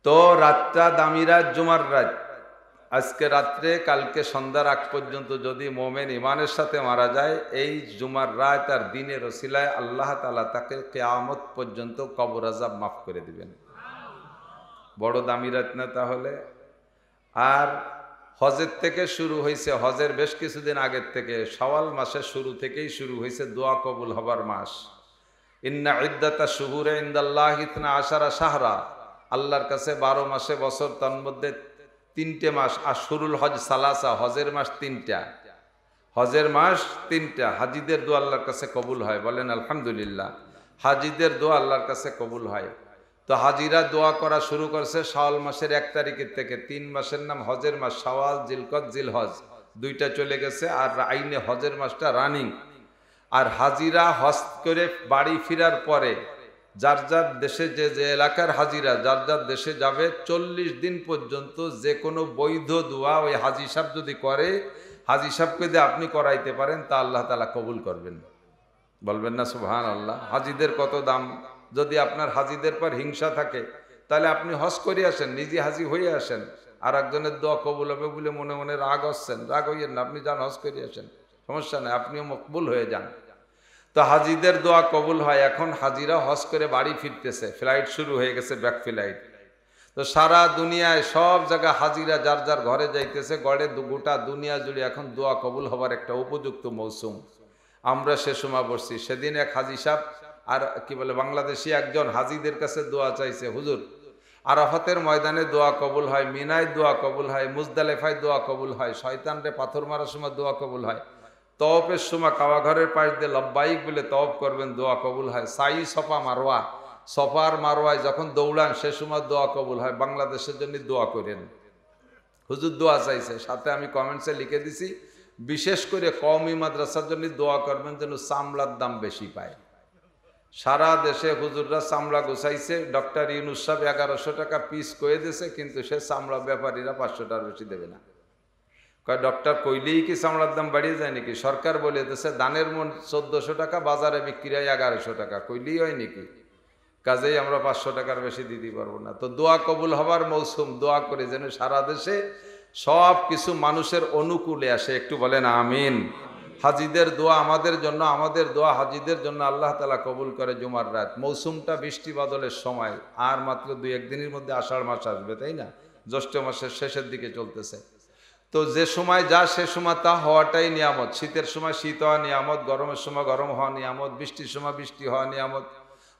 তো রাতটা দামি রাত, জুমার রাত। আজকে রাত্রে কালকে সন্ধ্যার আগ পর্যন্ত যদি মোমেন ইমানের সাথে মারা যায়, এই জুমার রাত আর দিনের ওসিলায় আল্লাহ তাআলা তাকে কিয়ামত পর্যন্ত কবর আযাব মাফ করে দিবেন। বড় দামি রাত না তাহলে? আর হজের থেকে শুরু হয়েছে, হজের বেশ কিছুদিন আগের থেকে, শাওয়াল মাসের শুরু থেকেই শুরু হয়েছে দোয়া কবুল হবার মাস। ইন্না ইদ্দাতা শুহুরে ইনদাল্লাহি 12 শাহরা, আল্লাহর কাছে 12 মাসে বছর, তার মধ্যে 3টে মাস। আশহুরুল হজ সালাসা, হজের মাস 3টা, হজের মাস 3টা। হাজিদের দোয়া আল্লাহর কাছে কবুল হয়, বলেন আলহামদুলিল্লাহ। হাজিদের দোয়া আল্লাহর কাছে কবুল হয়। তো হাজিরা দোয়া করা শুরু করছে শাওয়াল মাসের 1 তারিখের থেকে। 3 মাসের নাম হজের মাস, শাওয়াল, জিলকদ, জিলহজ, 2টা চলে গেছে, আর আইনে হজের মাসটা রানিং। আর হাজিরা হজ করে বাড়ি ফেরার পরে যার যার দেশে, যে যে এলাকার হাজিরা যার যার দেশে যাবে, 40 দিন পর্যন্ত যে কোনো বৈধ দোয়া ওই হাজি সাহেব যদি করে, হাজি সাহেবকে দিয়ে আপনি করাইতে পারেন, তা আল্লাহ তাআলা কবুল করবেন। বলবেন না সুবহানাল্লাহ? হাজিদের কত দাম। যদি আপনার হাজিদের পর হিংসা থাকে, তাহলে আপনি হজ করে আসেন, নিজে হাজি হয়ে আসেন। আর একজনের দোয়া কবুল হবে বলে মনে মনে রাগ হচ্ছেন, রাগ হইয়েন না, আপনি যান হজ করে আসেন, সমস্যা নেই, আপনিও মকবুল হয়ে যান। তো হাজিদের দোয়া কবুল হয়। এখন হাজিরা হজ করে বাড়ি ফিরতেছে, ফ্লাইট শুরু হয়ে গেছে, ব্যাক ফ্লাইট। তো সারা দুনিয়ায় সব জায়গায় হাজিরা যার যার ঘরে যাইতেছে, গড়ে গোটা দুনিয়া জুড়ে এখন দোয়া কবুল হবার একটা উপযুক্ত মৌসুম। আমরা সে সময় বসছি। সেদিন এক হাজি সাহেব, আর কি বলে, বাংলাদেশি একজন হাজিদের কাছে দোয়া চাইছে, হুজুর আরাফাতের ময়দানে দোয়া কবুল হয়, মিনায় দোয়া কবুল হয়, মুজদালেফায় দোয়া কবুল হয়, শয়তানরে পাথর মারার সময় দোয়া কবুল হয়, তওয়াফের সময় কাবা ঘরের পাশ দিয়ে লব্বাইক বলে তওয়াফ করবেন, দোয়া কবুল হয়, সাই সফা মারওয়া, সফার মারওয়ায় যখন দৌড়ান সে সময় দোয়া কবুল হয়, বাংলাদেশের জন্য দোয়া করেন। হুজুর দোয়া চাইছে। সাথে আমি কমেন্টসে লিখে দিছি, বিশেষ করে কওমি মাদ্রাসার জন্য দোয়া করবেন যেন চামড়ার দাম বেশি পায়। সারা দেশে হুজুররা চামড়া গোছাইছে, ডক্টর ইউনুস সাহেব 1100 টাকা পিস কয়ে দিয়েছে, কিন্তু সে চামড়া ব্যাপারীরা 500 টাকার বেশি দেবে না। কয় ডক্টর কইলেই কি চামড়ার দাম বাড়িয়ে যায় নাকি? সরকার বলে দিয়েছে ধানের মন 1400 টাকা, বাজারে বিক্রি হয় 1100 টাকা, কইলেই হয় নাকি? কাজেই আমরা 500 টাকার বেশি দিতে পারবো না। তো দোয়া কবুল হবার মৌসুম, দোয়া করে যেন সারা দেশে সব কিছু মানুষের অনুকূলে আসে, একটু বলেন আমিন। হাজিদের দোয়া আমাদের জন্য, আমাদের দোয়া হাজিদের জন্য আল্লাহ তাআলা কবুল করে। জুমার রাত, মৌসুমটা বৃষ্টি বাদলের সময়, আর মাত্র 2-1 দিনের মধ্যে আষাঢ় মাস আসবে, তাই না? জ্যৈষ্ঠ মাসের শেষের দিকে চলতেছে। তো যে সময় যা সে সময় তা হওয়াটাই নিয়ামত। শীতের সময় শীত হওয়া নিয়ামত, গরমের সময় গরম হওয়া নিয়ামত, বৃষ্টির সময় বৃষ্টি হওয়া নিয়ামত,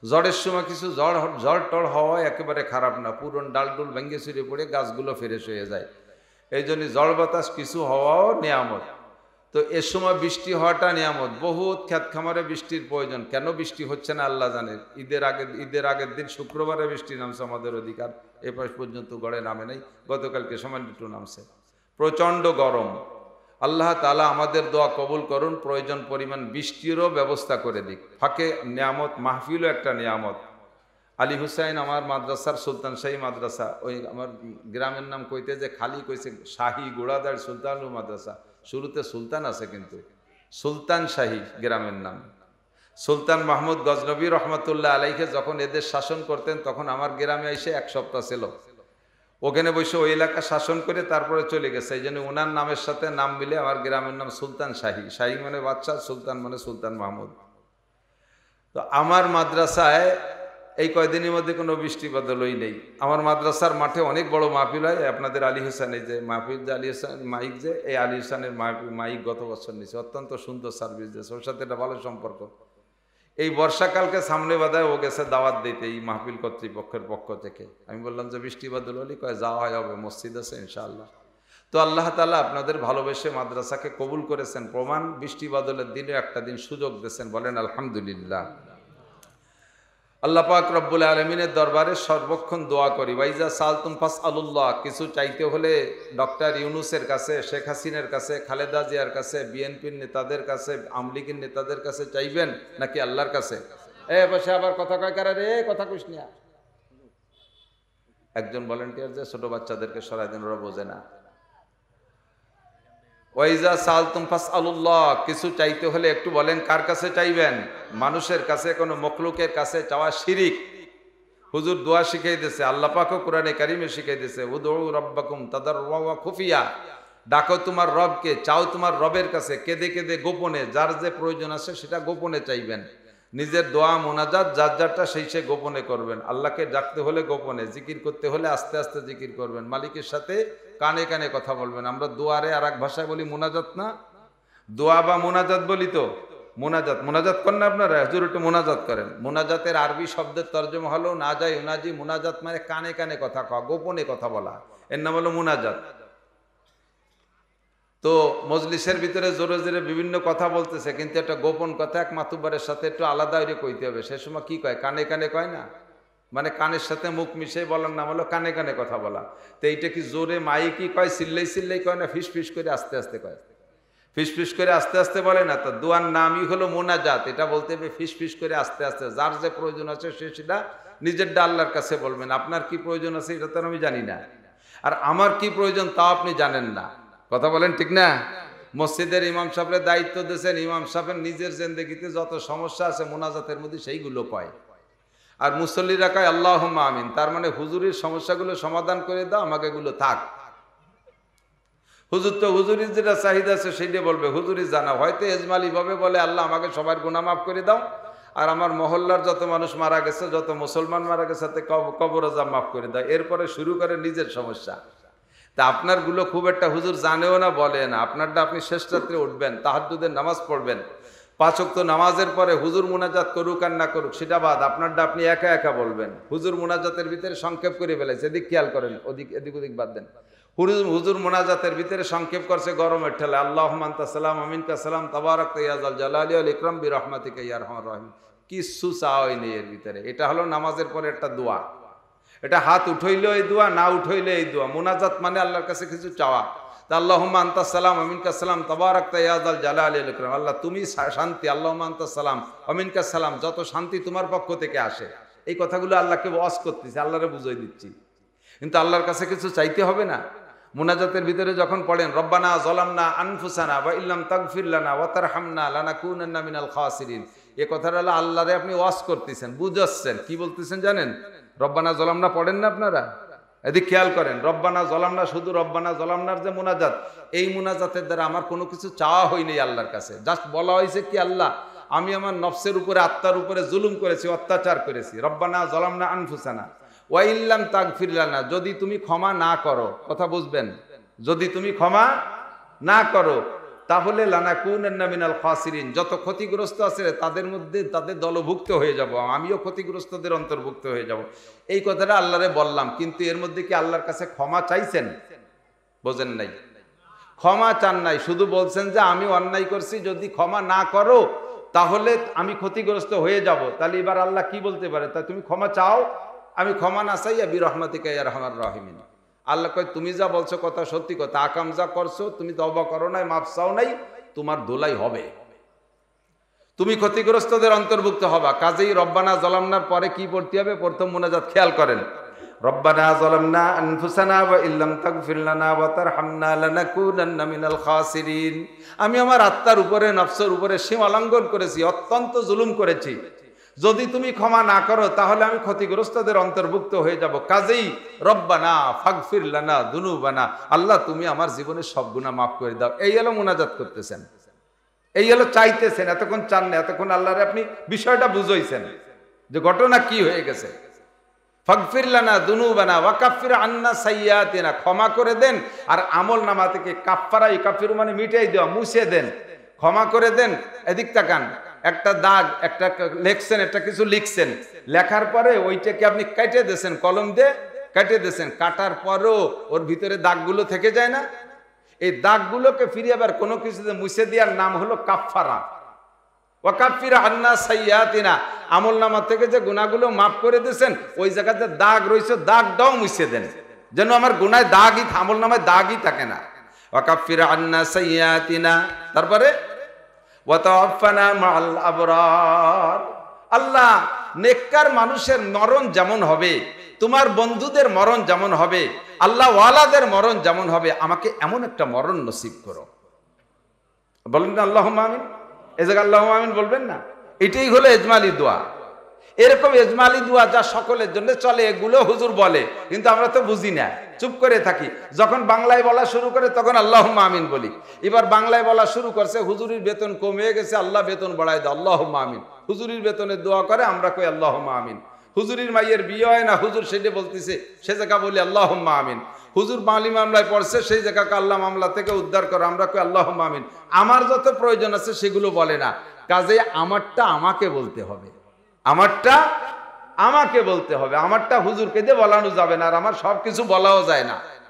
ঝড়ের সময় কিছু ঝড় টড় হওয়া একেবারে খারাপ না, পুরন ডালডুল ভেঙে ছুড়ে পড়ে গাছগুলো ফ্রেশ হয়ে যায়। এই জন্য ঝড় বাতাস কিছু হওয়াও নিয়ামত। তো এ সময় বৃষ্টি হওয়াটা নিয়ামত। বহুত ক্ষেত খামারে বৃষ্টির প্রয়োজন, কেন বৃষ্টি হচ্ছে না আল্লাহ জানে। ঈদের আগের দিন শুক্রবারে বৃষ্টি নামছে আমাদের অধিকার, এ পাশ পর্যন্ত গড়ে নামে নাই, গতকালকে সামান্য একটু নামছে। প্রচণ্ড গরম। আল্লাহ তাআলা আমাদের দোয়া কবুল করুন, প্রয়োজন পরিমাণ বৃষ্টিরও ব্যবস্থা করে দিক। ফাঁকে নিয়ামত, মাহফিলও একটা নিয়ামত। আলী হুসাইন আমার মাদ্রাসার, সুলতান শাহী মাদ্রাসা, ওই আমার গ্রামের নাম কইতে যে খালি কইছে শাহী গোড়াদার সুলতানুল মাদ্রাসা, শুরুতে সুলতান আছে কিন্তু সুলতান শাহী গ্রামের নাম। সুলতান মাহমুদ গজনবী রহমতুল্লাহ আলাইকে যখন এদের শাসন করতেন, তখন আমার গ্রামে এসে 1 সপ্তাহ ছিল, ওখানে বসে ওই এলাকা শাসন করে তারপরে চলে গেছে। এই জন্য ওনার নামের সাথে নাম মিলে আমার গ্রামের নাম সুলতান শাহী। শাহী মানে বাদশাহ, সুলতান মানে সুলতান মাহমুদ। তো আমার মাদ্রাসায় এই কয়দিনের মধ্যে কোনো বৃষ্টি বাদলই নেই। আমার মাদ্রাসার মাঠে অনেক বড় মাহফিল হয়। আপনাদের আলী হোসেন, এই যে মাহফিল যে আলী হোসেন মাইক, যে এই আলী হোসেনের মাইক গত বছর নিয়েছে, অত্যন্ত সুন্দর সার্ভিস দিয়েছে, ওর সাথে একটা ভালো সম্পর্ক। এই বর্ষাকালকে সামনে বাধায় ও গেছে দাওয়াত দিতে এই মাহফিল কর্তৃপক্ষের পক্ষ থেকে। আমি বললাম যে বৃষ্টি বাদল হলে, কয় যাওয়া হবে, মসজিদ আছে ইনশাআল্লাহ। তো আল্লাহ তাআলা আপনাদের ভালোবেসে মাদ্রাসাকে কবুল করেছেন, প্রমাণ বৃষ্টি বাদলের দিনে একটা দিন সুযোগ দিয়েছেন, বলেন আলহামদুলিল্লাহ। আল্লাহ পাক রব্বুল আলামিনের দরবারে সর্বক্ষণ দোয়া করি, ওয়াইজা সালতুম ফাসআলুল্লাহ। কিছু চাইতে হলে ডক্টর ইউনুসের কাছে, শেখ হাসিনার কাছে, খালেদা জিয়ার কাছে, বিএনপির নেতাদের কাছে, আওয়ামী লীগের নেতাদের কাছে চাইবেন নাকি আল্লাহর কাছে? বসে আবার কথা কয় কারা রে, কথা কইস না। একজন ভলান্টিয়ার যে ছোট বাচ্চাদেরকে সরাই দেন, ওরা বোঝে না। ওয়াইজা সালতুম ফাসআলুল্লাহ, কিছু চাইতে হলে একটু বলেন কার কাছে চাইবেন? মানুষের কাছে, কোনো মখলুকের কাছে চাওয়া শিরিক। হুজুর দোয়া শিখাই দিয়েছে, আল্লাহ পাকও কোরআনে কারিমে শিখাই দিয়েছে, উদউ রাব্বাকুম তাদাররুআন ওয়া খুফিয়া, ডাকো তোমার রবকে, চাও তোমার রবের কাছে কেঁদে কেঁদে গোপনে, যার যে প্রয়োজন আছে সেটা গোপনে চাইবেন। নিজের দোয়া মোনাজাত যার যারটা সেই সে গোপনে করবেন। আল্লাহকে ডাকতে হলে গোপনে, জিকির করতে হলে আস্তে আস্তে জিকির করবেন, মালিকের সাথে কানে কানে কথা বলবেন। আমরা দোয়ারে আর এক ভাষায় বলি মোনাজাত না, দোয়া বা মোনাজাত বলি তো, মোনাজাত। মোনাজাত করেন না আপনারা? হুজুর একটু মোনাজাত করেন। মোনাজাতের আরবি শব্দের তর্জমা হলো নাজাই উনাজি। মোনাজাত মানে কানে কানে কথা কওয়া, গোপনে কথা বলা, এর নাম হলো মোনাজাত। তো মজলিসের ভিতরে জোরে জোরে বিভিন্ন কথা বলতেছে, কিন্তু একটা গোপন কথা এক মাতুব্বারের সাথে একটু আলাদা করে কইতে হবে। সে সময় কি কয়? কানে কানে কয় না, মানে কানের সাথে মুখ মিশিয়ে বলার নাম হলো কানে কানে কথা বলা। তো এইটা কি জোরে মাইকি কয়, চিল্লাই চিল্লাই কয় না ফিস ফিস করে আস্তে আস্তে কয়? ফিস ফিস করে আস্তে আস্তে বলে না। তো দোয়ার নামই হলো মোনাজাত। এটা বলতে হবে ফিস ফিস করে আস্তে আস্তে। যার যে প্রয়োজন আছে সে সেটা নিজেরটা আল্লাহর কাছে বলবেন। আপনার কি প্রয়োজন আছে এটা তো আমি জানি না, আর আমার কি প্রয়োজন তাও আপনি জানেন না। কথা বলেন ঠিক না? মসজিদের ইমাম সাহেবের দায়িত্ব দিয়েছেন, ইমাম সাহেবের নিজের জিন্দেগিতে যত সমস্যা আছে মোনাজাতের মধ্যে সেইগুলো কয়, আর মুসল্লিরা কয় আল্লাহুম্মা আমিন। তার মানে হুজুরের সমস্যাগুলো সমাধান করে দাও, আমাকে এগুলো থাক। হুজুর তো হুজুরির যেটা চাহিদা আছে সেইটা বলবে, হুজুরি জানা। হয়তো এজমালি ভাবে বলে আল্লাহ আমাকে সবার গুনাহ মাফ করে দাও, আর আমার মহল্লার যত মানুষ মারা গেছে, যত মুসলমান মারা গেছে তাতে কবর আযাব মাফ করে দাও। এরপরে শুরু করে নিজের সমস্যা। তা আপনারগুলো খুব একটা হুজুর জানেও না, বলে না। আপনারটা আপনি শেষ রাত্রে উঠবেন, তাহাজ্জুদের নামাজ পড়বেন, 5 ওয়াক্ত নামাজের পরে হুজুর মুনাজাত করুক আর না করুক সেটা বাদ, আপনারটা আপনি একা একা বলবেন। হুজুর মুনাজাতের ভিতরে সংক্ষেপ করে ফেলেছে, এদিক খেয়াল করেন, এদিক ওদিক বাদ দেন। হুজুর মুনাজাতের ভিতরে সংক্ষেপ করছে গরমের ঠেলে, আল্লাহুম্মা আনতা সালাম আমিনকা সালাম তাবারাকতা ইয়া যাল জালালি ওয়াল ইকরাম বিরহমাতিকা ইয়া আরহামার রাহিম। কিছু চাওয়াই নেই এর ভিতরে। এটা হলো নামাজের পরে একটা দোয়া। এটা হাত উঠাইলে এই দোয়া, না উঠাইলে এই দোয়া। মুনাজাত মানে আল্লাহর কাছে কিছু চাওয়া। তা আল্লাহুম্মা আনতা সালাম আমিনকা সালাম তাবারাকতা ইয়া যাল জালালি ওয়াল ইকরাম। আল্লাহ তুমি শান্তি, আল্লাহুম্মা আনতা সালাম আমিনকা সালাম, যত শান্তি তোমার পক্ষ থেকে আসে। এই কথাগুলো আল্লাহকে ওয়াজ করতেছি, আল্লাহরে বুঝাই দিচ্ছি। কিন্তু আল্লাহর কাছে কিছু চাইতে হবে না। মুনাজাতের ভিতরে যখন পড়েন রব্বানা যালামনা আনফুসানা ওয়া ইল্লাম তাগফির লানা ওয়া তারহামনা লানাকুনান্না মিনাল খাসিরিন, এই কথাটা হলো আল্লাহরে আপনি ওয়াজ করতেছেন, বুঝাচ্ছেন। কি বলতেছেন জানেন? রব্বানা যালামনা পড়েন না আপনারা? এদিকে খেয়াল করেন, রব্বানা যালামনা, শুধু রব্বানা যালামনার যে মুনাজাত, এই মুনাজাতের দ্বারা আমার কোনো কিছু চাওয়া হয়নি আল্লাহর কাছে। জাস্ট বলা হয়েছে কি, আল্লাহ আমি আমার নফসের উপরে, আত্মার উপরে জুলুম করেছি, অত্যাচার করেছি। রব্বানা যালামনা আনফুসানা ওয়া ইল্লাম তাগফির লানা, যদি তুমি ক্ষমা না করো, কথা বুঝবেন, যদি তুমি ক্ষমা না করো তাহলে লানাকুনান্না মিনাল খাসিরিন, যত ক্ষতিগ্রস্ত আছে তাদের মধ্যে, তাদের দলভুক্ত হয়ে যাব, আমিও ক্ষতিগ্রস্তদের অন্তর্ভুক্ত হয়ে যাব। এই কথাটা আল্লাহরে বললাম, কিন্তু এর মধ্যে কি আল্লাহর কাছে ক্ষমা চাইছেন? বোঝেন নাই, ক্ষমা চান নাই, শুধু বলছেন যে আমি অন্যায় করছি, যদি ক্ষমা না করো তাহলে আমি ক্ষতিগ্রস্ত হয়ে যাব। তাহলে এবার আল্লাহ কি বলতে পারে? তা তুমি ক্ষমা চাও, আমি ক্ষমা না চাইয়া বিরহমাতিকা ইয়া আরহামার রাহিমিন। আল্লাহ কয় তুমি যা বলছো কথা সত্যি কথা, আকাম যা করছো, তুমি তওবা করো নাই, মাফ চাও নাই, তোমার দোলাই হবে, তুমি ক্ষতিগ্রস্তদের অন্তর্ভুক্ত হবা। কাজেই রব্বানা যালামনার পরে কি পড়তে হবে? প্রথম মুনাজাত খেয়াল করেন, রব্বানা যালামনা আনফুসানা ওয়া ইল্লাম তাগফির লানা ওয়া তারহামনা লানাকুনান্না মিনাল খাসিরিন। আমি আমার আত্মার উপরে, নফসের উপরে সীমা লঙ্ঘন করেছি, অত্যন্ত জুলুম করেছি, যদি তুমি ক্ষমা না করো তাহলে আমি ক্ষতিগ্রস্তদের অন্তর্ভুক্ত হয়ে যাব। কাজেই রব্বানা ফাগফির লানা দুনুবানা, আল্লাহ তুমি আমার জীবনের সব গুনাহ মাফ করে দাও। এই হলো মুনাজাত করতেছেন, এই হলো চাইতেছেন। এতক্ষণ চান না, এতক্ষণ আল্লাহরে আপনি বিষয়টা বুঝাইছেন যে ঘটনা কি হয়ে গেছে। ফাগফির লানা দুনুবানা ওয়া কাফির আন্না সাইয়্যাতিনা, ক্ষমা করে দেন, আর আমল নামা থেকে কাফফারা, কাফির মানে মিটাই দেওয়া, মুছে দেন, ক্ষমা করে দেন। এদিক তাকান, একটা দাগ, একটা লেখছেন, একটা কিছু লিখছেন, লেখার পরে ওইটাকে আপনি কেটে দিয়েছেন, কলম দিয়ে কেটে দিয়েছেন, কাটার পরও ওর ভিতরে দাগগুলো থেকে যায় না? এই দাগগুলোকে ফিরে আবার কোনো কিছুতে মুছে দেওয়ার নাম হলো কাফফারা। ওয়া কাফির আন্না সাইয়্যাতিনা, আমল নামা থেকে যে গুনাহগুলো মাফ করে দিয়েছেন, ওই জায়গাতে দাগ রয়েছে, দাগটাও মুছে দেন, যেন আমার গুনায় দাগই, আমল নামায় দাগই থাকে না। ওয়া কাফির আন্না সাইয়্যাতিনা, তারপরে ওয়া তাওয়াফানা মাআল আবরার। আল্লাহ নেককার মানুষের মরণ যেমন হবে, তোমার বন্ধুদের মরণ যেমন হবে, আল্লাহ ওয়ালাদের মরণ যেমন হবে, আমাকে এমন একটা মরণ নসিব করো। বলেন না আল্লাহুম্মা আমিন? এই জায়গায় আল্লাহুম্মা আমিন বলবেন না? এটাই হলো ইজমালি দোয়া। এরকম এজমালি দোয়া যা সকলের জন্য চলে এগুলো হুজুর বলে, কিন্তু আমরা তো বুঝি না, চুপ করে থাকি। যখন বাংলায় বলা শুরু করে তখন আল্লাহুম্মা আমিন বলি। এবার বাংলায় বলা শুরু করছে, হুজুরির বেতন কমে গেছে, আল্লাহ বেতন বাড়ায় দাও, আল্লাহুম্মা আমিন। হুজুরির বেতনের দোয়া করে, আমরা কই আল্লাহুম্মা আমিন। হুজুরির মাইয়ের বিয়ে হয় না, হুজুর সেটা বলতেছে, সে জায়গা বলি আল্লাহুম্মা আমিন। হুজুর মালি মামলায় পড়ছে, সেই জায়গাকে আল্লাহ মামলা থেকে উদ্ধার করো, আমরা কই আল্লাহুম্মা আমিন। আমার যত প্রয়োজন আছে সেগুলো বলে না, কাজে আমারটা আমাকে বলতে হবে, আমারটা আমাকে বলতে হবে, আমারটা হুজুরকে দিয়ে বলানো যাবে না, আর আমার সবকিছু বলাও যায় না।